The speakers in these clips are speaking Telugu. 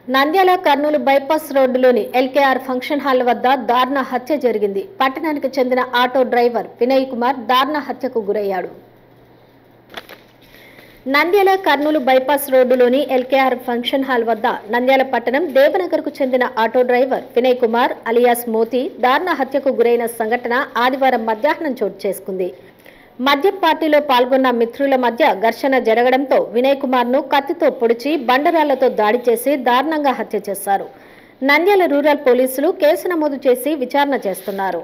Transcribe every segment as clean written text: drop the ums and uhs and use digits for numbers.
నంద్యాల కర్నూలు బైపాస్ రోడ్డులోని ఎల్కేఆర్ ఫంక్షన్ హాల్ వద్ద దారుణ హత్య జరిగింది. పట్టణానికి చెందిన ఆటో డ్రైవర్ వినయ్ కుమార్ దారుణ హత్యకు గురయ్యాడు. నంద్యాల కర్నూలు బైపాస్ రోడ్డులోని ఎల్కేఆర్ ఫంక్షన్ హాల్ వద్ద నంద్యాల పట్టణం దేవనగర్కు చెందిన auto driver Vinay Kumar alias Moti దారుణ హత్యకు గురైన సంఘటన ఆదివారం మధ్యాహ్నం చోటు చేసుకుంది. మద్యం పార్టీలో పాల్గొన్న మిత్రుల మధ్య ఘర్షణ జరగడంతో వినయ్ కుమార్ ను కత్తితో పొడిచి బండరాళ్లతో దాడి చేసి దారుణంగా హత్య చేశారు. నంద్యాల రూరల్ పోలీసులు కేసు నమోదు చేసి విచారణ చేస్తున్నారు.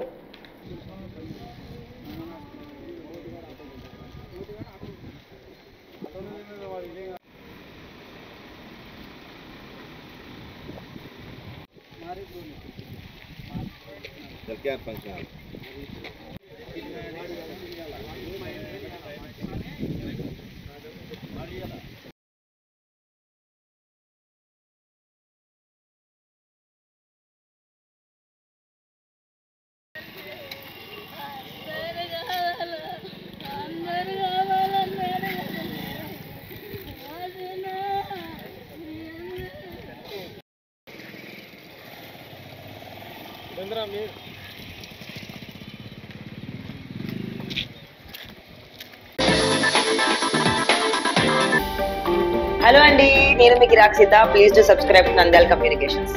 హలో అండి, నేను మీ గిరాక్ Sita. Please do subscribe to Nandyal communications.